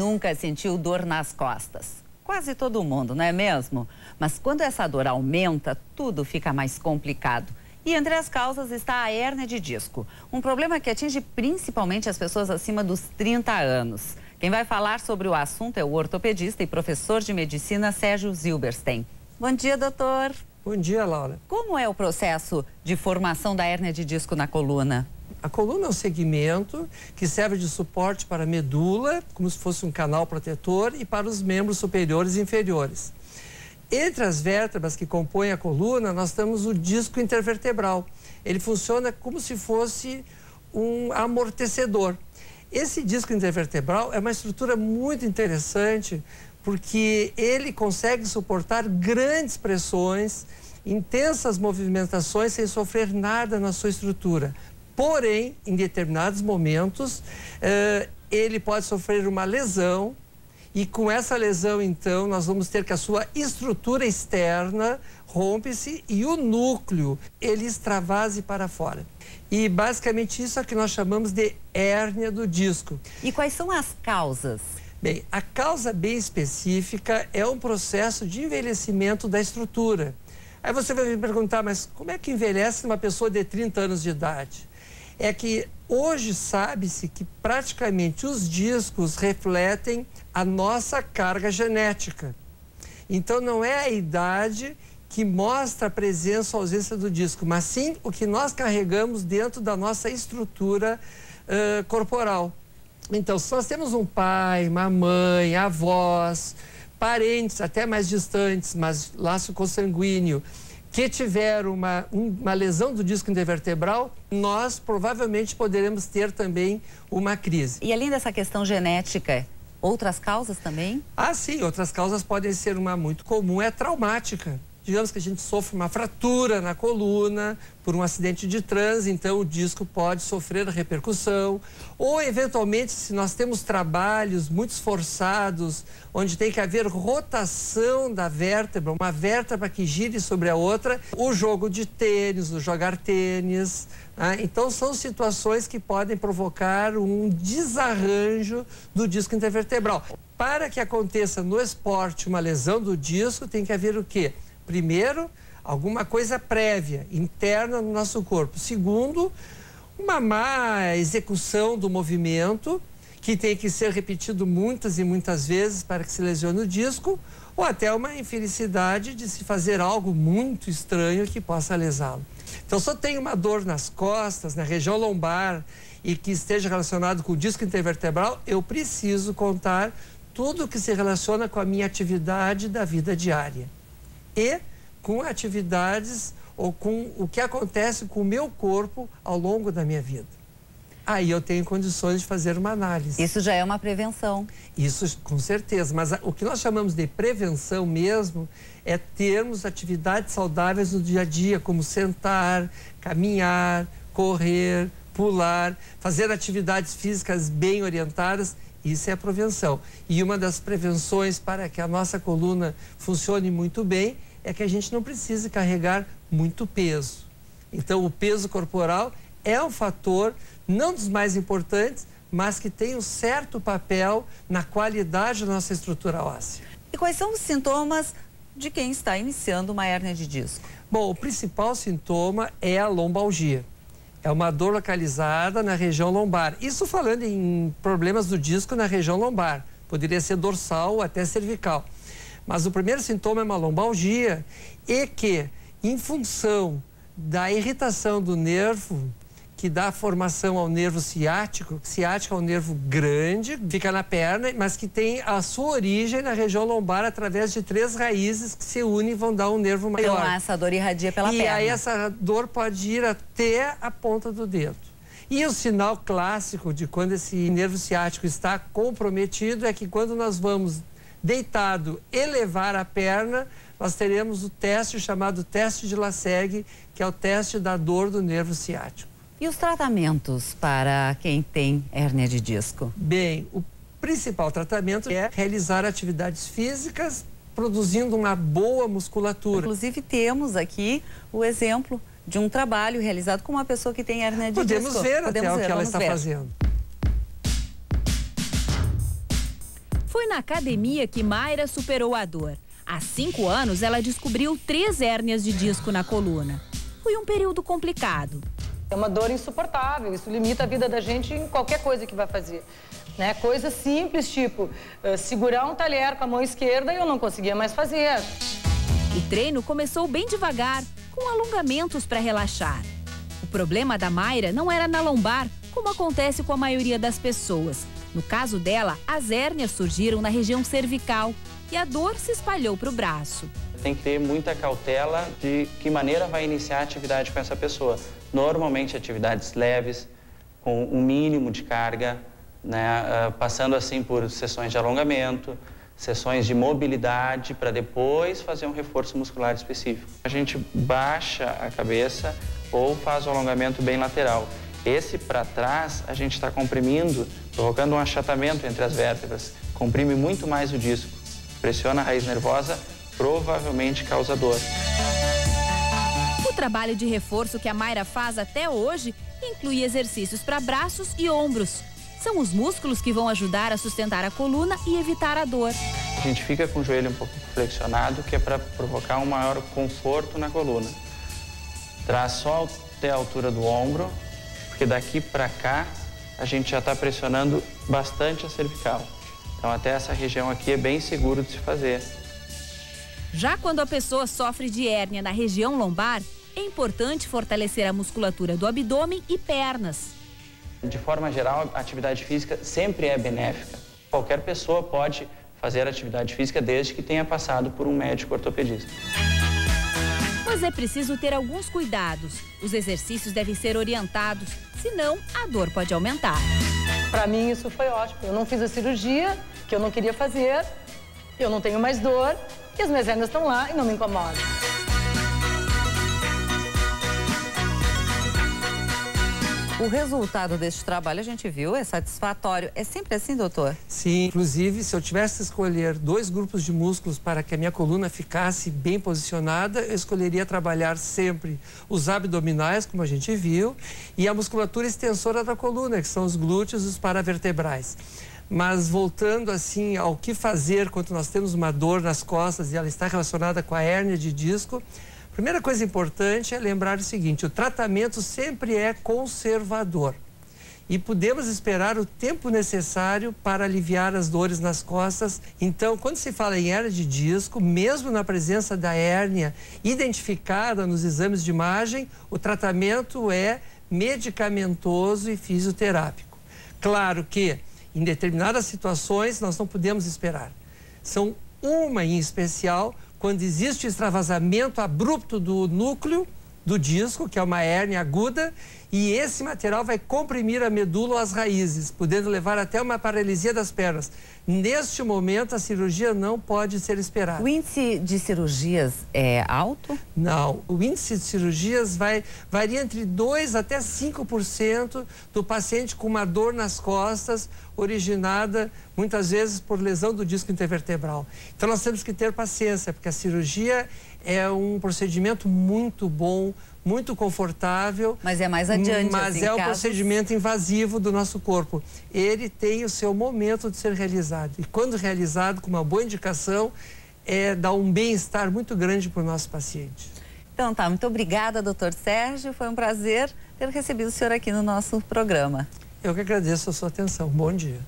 nunca sentiu dor nas costas? Quase todo mundo, não é mesmo? Mas quando essa dor aumenta, tudo fica mais complicado. E entre as causas está a hérnia de disco, um problema que atinge principalmente as pessoas acima dos 30 anos. Quem vai falar sobre o assunto é o ortopedista e professor de medicina Sérgio Zilberstein. Bom dia, doutor. Bom dia, Laura. Como é o processo de formação da hérnia de disco na coluna? A coluna é um segmento que serve de suporte para a medula, como se fosse um canal protetor, e para os membros superiores e inferiores. Entre as vértebras que compõem a coluna, nós temos o disco intervertebral. Ele funciona como se fosse um amortecedor. Esse disco intervertebral é uma estrutura muito interessante porque ele consegue suportar grandes pressões, intensas movimentações sem sofrer nada na sua estrutura. Porém, em determinados momentos, ele pode sofrer uma lesão e com essa lesão, então, nós vamos ter que a sua estrutura externa rompe-se e o núcleo, ele extravase para fora. E basicamente isso é o que nós chamamos de hérnia do disco. E quais são as causas? Bem, a causa bem específica é um processo de envelhecimento da estrutura. Aí você vai me perguntar, mas como é que envelhece uma pessoa de 30 anos de idade? É que hoje sabe-se que praticamente os discos refletem a nossa carga genética. Então não é a idade que mostra a presença ou ausência do disco, mas sim o que nós carregamos dentro da nossa estrutura corporal. Então, se nós temos um pai, uma mãe, avós, parentes até mais distantes, mas laço consanguíneo, que tiveram uma lesão do disco intervertebral, nós provavelmente poderemos ter também uma crise. E além dessa questão genética, outras causas também? Ah, sim, outras causas podem ser uma muito comum, é traumática. Digamos que a gente sofre uma fratura na coluna por um acidente de trânsito, então o disco pode sofrer repercussão. Ou, eventualmente, se nós temos trabalhos muito esforçados, onde tem que haver rotação da vértebra, uma vértebra que gire sobre a outra, o jogo de tênis, o jogar tênis. Né? Então, são situações que podem provocar um desarranjo do disco intervertebral. Para que aconteça no esporte uma lesão do disco, tem que haver o quê? Primeiro, alguma coisa prévia, interna no nosso corpo. Segundo, uma má execução do movimento, que tem que ser repetido muitas e muitas vezes para que se lesione o disco, ou até uma infelicidade de se fazer algo muito estranho que possa lesá-lo. Então, se eu tenho uma dor nas costas, na região lombar, e que esteja relacionado com o disco intervertebral, eu preciso contar tudo que se relaciona com a minha atividade da vida diária. E com atividades ou com o que acontece com o meu corpo ao longo da minha vida. Aí eu tenho condições de fazer uma análise. Isso já é uma prevenção. Isso, com certeza. Mas o que nós chamamos de prevenção mesmo é termos atividades saudáveis no dia a dia, como sentar, caminhar, correr, pular, fazer atividades físicas bem orientadas. Isso é a prevenção. E uma das prevenções para que a nossa coluna funcione muito bem é que a gente não precise carregar muito peso. Então, o peso corporal é um fator, não dos mais importantes, mas que tem um certo papel na qualidade da nossa estrutura óssea. E quais são os sintomas de quem está iniciando uma hérnia de disco? Bom, o principal sintoma é a lombalgia. É uma dor localizada na região lombar. Isso falando em problemas do disco na região lombar. Poderia ser dorsal ou até cervical. Mas o primeiro sintoma é uma lombalgia e que, em função da irritação do nervo, que dá formação ao nervo ciático, ciático é um nervo grande, fica na perna, mas que tem a sua origem na região lombar através de 3 raízes que se unem e vão dar um nervo maior. Então, essa dor irradia pela perna. E aí essa dor pode ir até a ponta do dedo. E o sinal clássico de quando esse nervo ciático está comprometido é que quando nós vamos deitado elevar a perna, nós teremos o teste chamado teste de Lassègue, que é o teste da dor do nervo ciático. E os tratamentos para quem tem hérnia de disco? Bem, o principal tratamento é realizar atividades físicas produzindo uma boa musculatura. Inclusive temos aqui o exemplo de um trabalho realizado com uma pessoa que tem hérnia de disco. Podemos ver até o que ela está fazendo. Foi na academia que Mayra superou a dor. Há 5 anos, ela descobriu 3 hérnias de disco na coluna. Foi um período complicado. É uma dor insuportável, isso limita a vida da gente em qualquer coisa que vai fazer. Né? Coisas simples, tipo segurar um talher com a mão esquerda e eu não conseguia mais fazer. O treino começou bem devagar, com alongamentos para relaxar. O problema da Mayra não era na lombar, como acontece com a maioria das pessoas. No caso dela, as hérnias surgiram na região cervical e a dor se espalhou para o braço. Tem que ter muita cautela de que maneira vai iniciar a atividade com essa pessoa. Normalmente atividades leves, com um mínimo de carga, né? Passando assim por sessões de alongamento, sessões de mobilidade, para depois fazer um reforço muscular específico. A gente baixa a cabeça ou faz o alongamento bem lateral. Esse para trás a gente está comprimindo, provocando um achatamento entre as vértebras. Comprime muito mais o disco, pressiona a raiz nervosa, provavelmente causa dor. O trabalho de reforço que a Mayra faz até hoje inclui exercícios para braços e ombros. São os músculos que vão ajudar a sustentar a coluna e evitar a dor. A gente fica com o joelho um pouco flexionado, que é para provocar um maior conforto na coluna. Traz só até a altura do ombro, porque daqui para cá a gente já está pressionando bastante a cervical. Então até essa região aqui é bem seguro de se fazer. Já quando a pessoa sofre de hérnia na região lombar, é importante fortalecer a musculatura do abdômen e pernas. De forma geral, a atividade física sempre é benéfica. Qualquer pessoa pode fazer atividade física desde que tenha passado por um médico ortopedista. Mas é preciso ter alguns cuidados. Os exercícios devem ser orientados, senão a dor pode aumentar. Para mim isso foi ótimo. Eu não fiz a cirurgia que eu não queria fazer, eu não tenho mais dor e as minhas hérnias estão lá e não me incomodam. O resultado deste trabalho, a gente viu, é satisfatório. É sempre assim, doutor? Sim, inclusive, se eu tivesse que escolher 2 grupos de músculos para que a minha coluna ficasse bem posicionada, eu escolheria trabalhar sempre os abdominais, como a gente viu, e a musculatura extensora da coluna, que são os glúteos e os paravertebrais. Mas voltando assim ao que fazer quando nós temos uma dor nas costas e ela está relacionada com a hérnia de disco, a primeira coisa importante é lembrar o seguinte: o tratamento sempre é conservador e podemos esperar o tempo necessário para aliviar as dores nas costas. Então, quando se fala em hérnia de disco, mesmo na presença da hérnia identificada nos exames de imagem, o tratamento é medicamentoso e fisioterápico. Claro que em determinadas situações nós não podemos esperar. São uma em especial, quando existe o extravasamento abrupto do núcleo do disco, que é uma hérnia aguda, e esse material vai comprimir a medula ou as raízes, podendo levar até uma paralisia das pernas. Neste momento, a cirurgia não pode ser esperada. O índice de cirurgias é alto? Não, o índice de cirurgias varia entre 2% até 5% do paciente com uma dor nas costas, originada muitas vezes por lesão do disco intervertebral. Então nós temos que ter paciência, porque a cirurgia é um procedimento muito bom, muito confortável. Mas é mais adiante. Mas assim, é um procedimento invasivo do nosso corpo. Ele tem o seu momento de ser realizado. E quando realizado com uma boa indicação, dá um bem-estar muito grande para o nosso paciente. Então tá, muito obrigada, doutor Sérgio. Foi um prazer ter recebido o senhor aqui no nosso programa. Eu que agradeço a sua atenção. Bom dia.